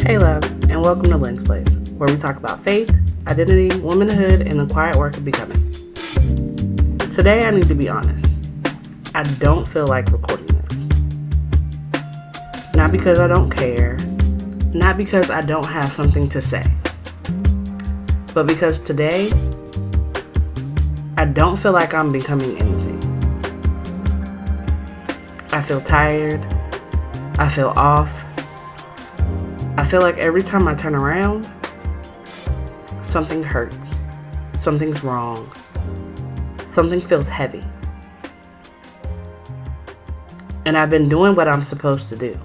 Hey loves, and welcome to Lynn's Place, where we talk about faith, identity, womanhood, and the quiet work of becoming. Today I need to be honest. I don't feel like recording this. Not because I don't care, not because I don't have something to say, but because today I don't feel like I'm becoming anything. I feel tired, I feel off. I feel like every time I turn around, something hurts, something's wrong, something feels heavy. And I've been doing what I'm supposed to do.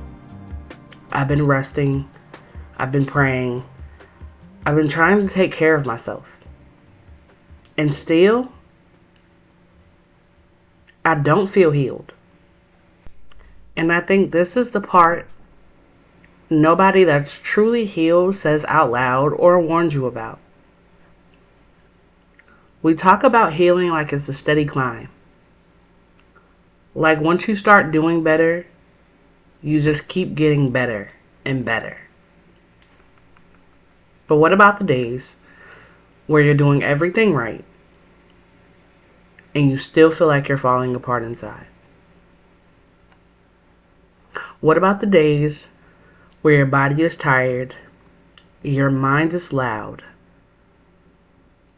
I've been resting, I've been praying, I've been trying to take care of myself. And still, I don't feel healed. And I think this is the part nobody that's truly healed says out loud or warns you about. We talk about healing like it's a steady climb. Like once you start doing better, you just keep getting better and better. But what about the days where you're doing everything right and you still feel like you're falling apart inside? What about the days where your body is tired, your mind is loud,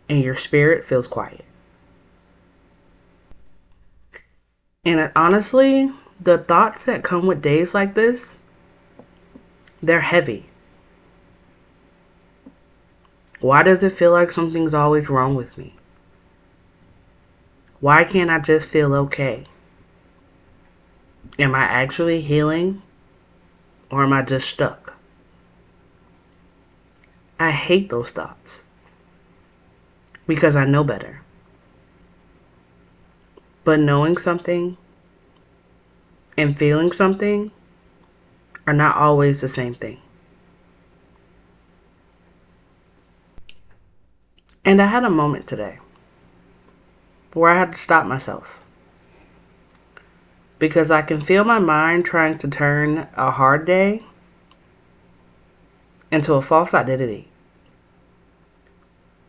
and your spirit feels quiet? And honestly, the thoughts that come with days like this, they're heavy. Why does it feel like something's always wrong with me? Why can't I just feel okay? Am I actually healing? Or am I just stuck? I hate those thoughts because I know better. But knowing something and feeling something are not always the same thing. And I had a moment today where I had to stop myself because I can feel my mind trying to turn a hard day into a false identity.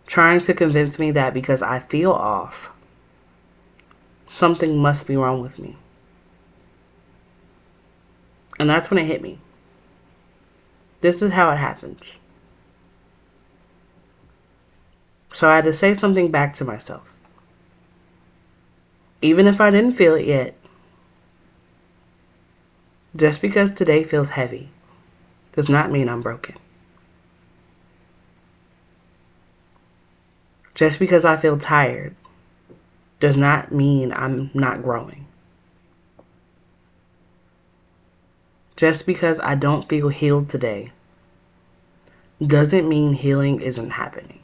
Trying to convince me that because I feel off, something must be wrong with me. And that's when it hit me. This is how it happens. So I had to say something back to myself. Even if I didn't feel it yet, just because today feels heavy does not mean I'm broken. Just because I feel tired does not mean I'm not growing. Just because I don't feel healed today doesn't mean healing isn't happening.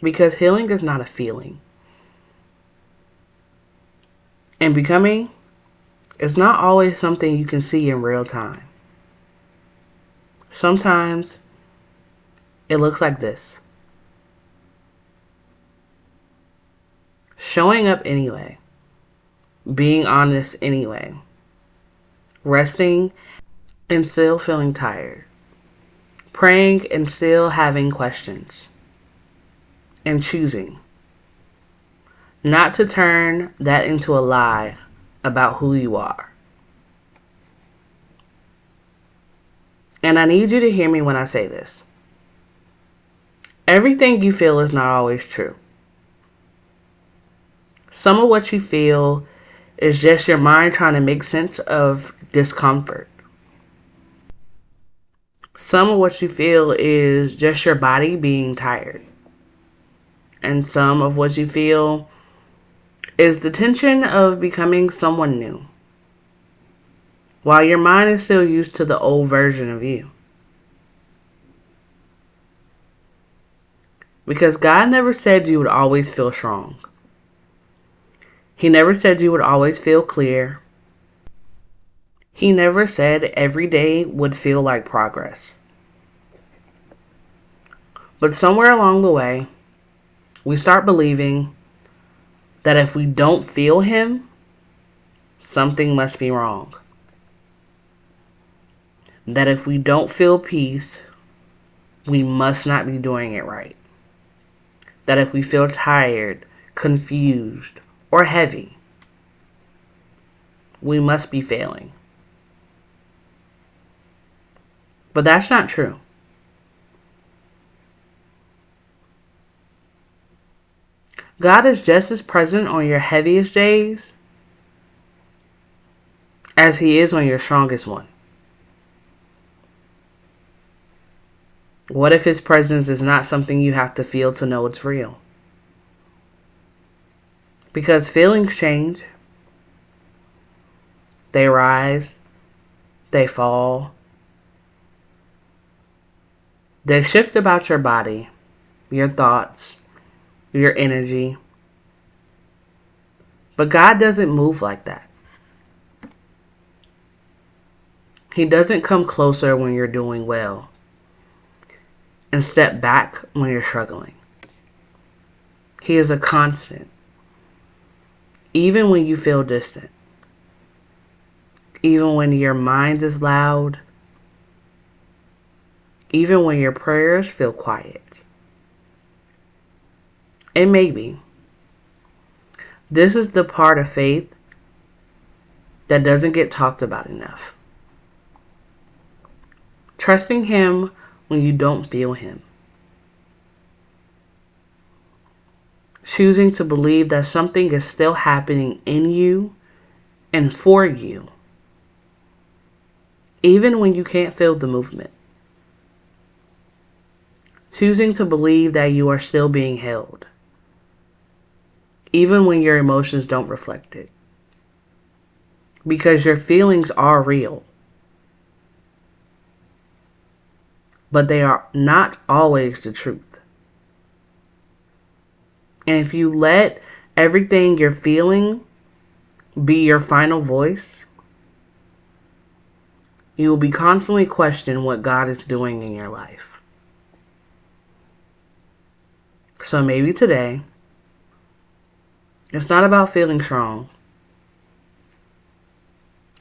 Because healing is not a feeling. And becoming is not always something you can see in real time. Sometimes it looks like this. Showing up anyway. Being honest anyway. Resting and still feeling tired. Praying and still having questions. And choosing not to turn that into a lie about who you are. And I need you to hear me when I say this. Everything you feel is not always true. Some of what you feel is just your mind trying to make sense of discomfort. Some of what you feel is just your body being tired. And some of what you feel is the tension of becoming someone new, while your mind is still used to the old version of you. Because God never said you would always feel strong. He never said you would always feel clear. He never said every day would feel like progress. But somewhere along the way, we start believing that if we don't feel Him, something must be wrong. that if we don't feel peace, we must not be doing it right. That if we feel tired, confused, or heavy, we must be failing. But that's not true. God is just as present on your heaviest days as He is on your strongest one. What if His presence is not something you have to feel to know it's real? Because feelings change. They rise. They fall. They shift about your body, your thoughts, your energy. But God doesn't move like that. He doesn't come closer when you're doing well and step back when you're struggling. He is a constant, even when you feel distant, even when your mind is loud, even when your prayers feel quiet. And maybe this is the part of faith that doesn't get talked about enough. Trusting Him when you don't feel Him. Choosing to believe that something is still happening in you and for you, even when you can't feel the movement. Choosing to believe that you are still being held, even when your emotions don't reflect it. Because your feelings are real, but they are not always the truth. And if you let everything you're feeling be your final voice, you will be constantly questioning what God is doing in your life. So maybe today, it's not about feeling strong.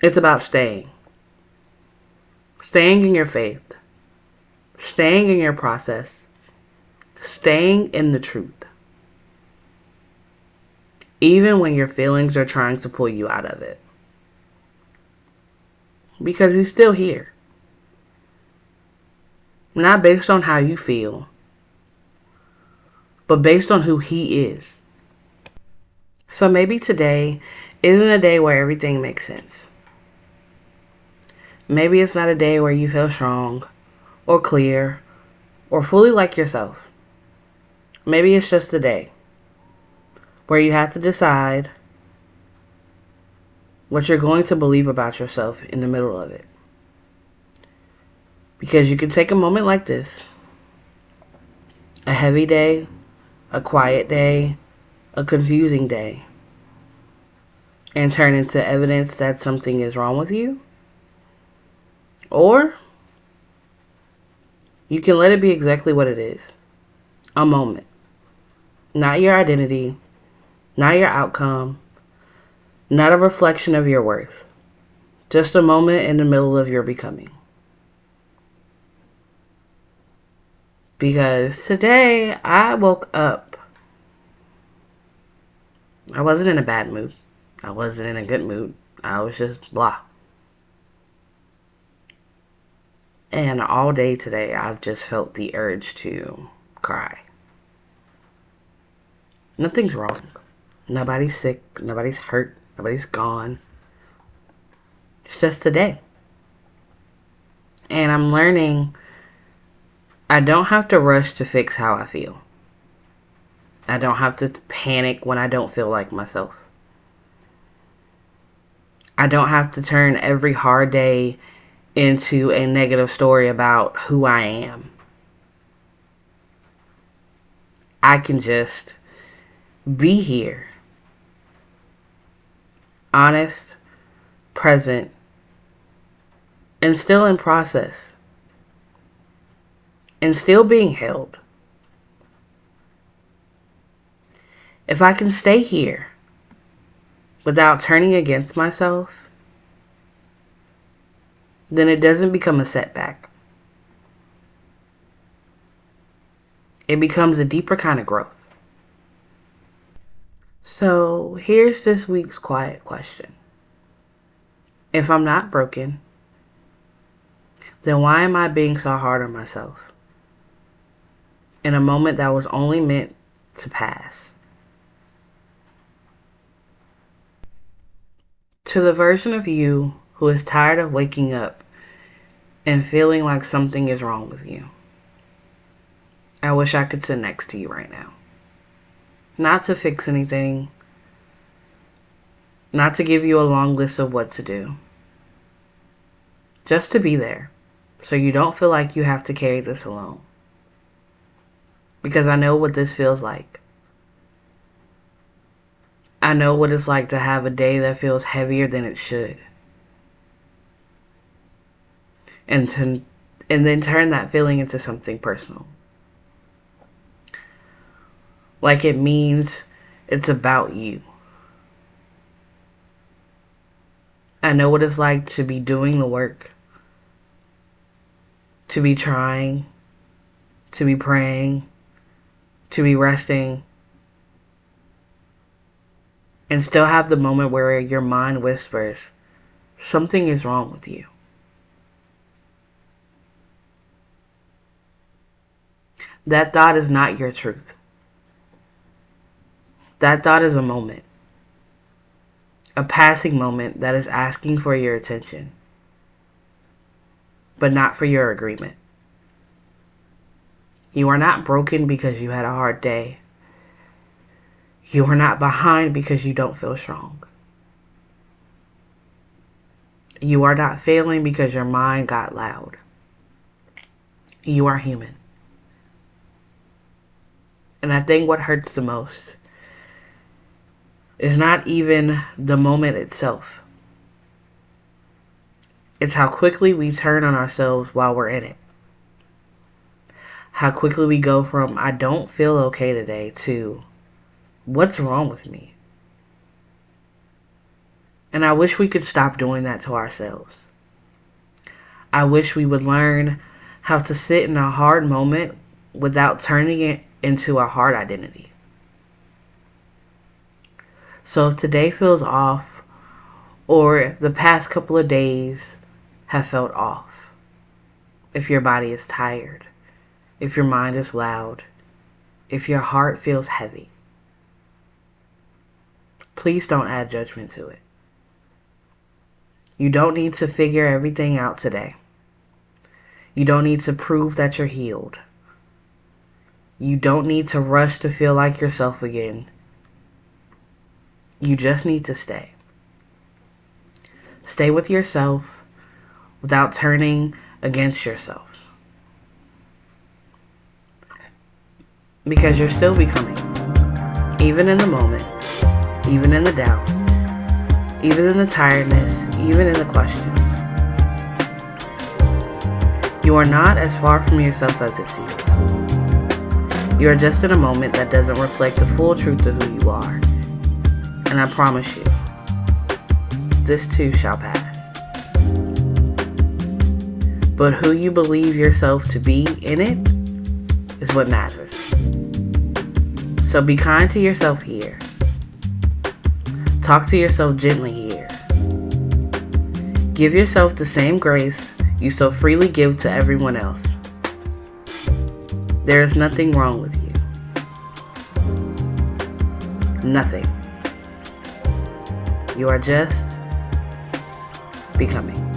It's about staying. Staying in your faith. Staying in your process. Staying in the truth. Even when your feelings are trying to pull you out of it. Because He's still here. Not based on how you feel, but based on who He is. So maybe today isn't a day where everything makes sense. Maybe it's not a day where you feel strong, or clear, or fully like yourself. Maybe it's just a day where you have to decide what you're going to believe about yourself in the middle of it. Because you can take a moment like this, a heavy day, a quiet day, a confusing day, and turn into evidence that something is wrong with you. Or you can let it be exactly what it is. A moment. Not your identity, not your outcome, not a reflection of your worth. Just a moment in the middle of your becoming. Because today I woke up. I wasn't in a bad mood. I wasn't in a good mood. I was just blah. And all day today I've just felt the urge to cry. Nothing's wrong. Nobody's sick. Nobody's hurt. Nobody's gone. It's just today. And I'm learning I don't have to rush to fix how I feel. I don't have to panic when I don't feel like myself. I don't have to turn every hard day into a negative story about who I am. I can just be here. Honest, present, and still in process. And still being held. If I can stay here without turning against myself, then it doesn't become a setback. It becomes a deeper kind of growth. So here's this week's quiet question. If I'm not broken, then why am I being so hard on myself in a moment that was only meant to pass? To the version of you who is tired of waking up and feeling like something is wrong with you, I wish I could sit next to you right now. Not to fix anything, not to give you a long list of what to do, just to be there so you don't feel like you have to carry this alone. Because I know what this feels like. I know what it's like to have a day that feels heavier than it should. And then turn that feeling into something personal. Like it means it's about you. I know what it's like to be doing the work, to be trying, to be praying, to be resting, and still have the moment where your mind whispers, something is wrong with you. That thought is not your truth. That thought is a moment. A passing moment that is asking for your attention, but not for your agreement. You are not broken because you had a hard day. You are not behind because you don't feel strong. You are not failing because your mind got loud. You are human. And I think what hurts the most is not even the moment itself. It's how quickly we turn on ourselves while we're in it. How quickly we go from, I don't feel okay today, to, what's wrong with me? And I wish we could stop doing that to ourselves. I wish we would learn how to sit in a hard moment without turning it into a hard identity. So if today feels off, or the past couple of days have felt off, if your body is tired, if your mind is loud, if your heart feels heavy, please don't add judgment to it. You don't need to figure everything out today. You don't need to prove that you're healed. You don't need to rush to feel like yourself again. You just need to stay. Stay with yourself without turning against yourself. Because you're still becoming. Even in the moment. Even in the doubt. Even in the tiredness. Even in the questions. You are not as far from yourself as it feels. You are just in a moment that doesn't reflect the full truth of who you are. And I promise you, this too shall pass. But who you believe yourself to be in it is what matters. So be kind to yourself here. Talk to yourself gently here. Give yourself the same grace you so freely give to everyone else. There is nothing wrong with you. Nothing. You are just becoming.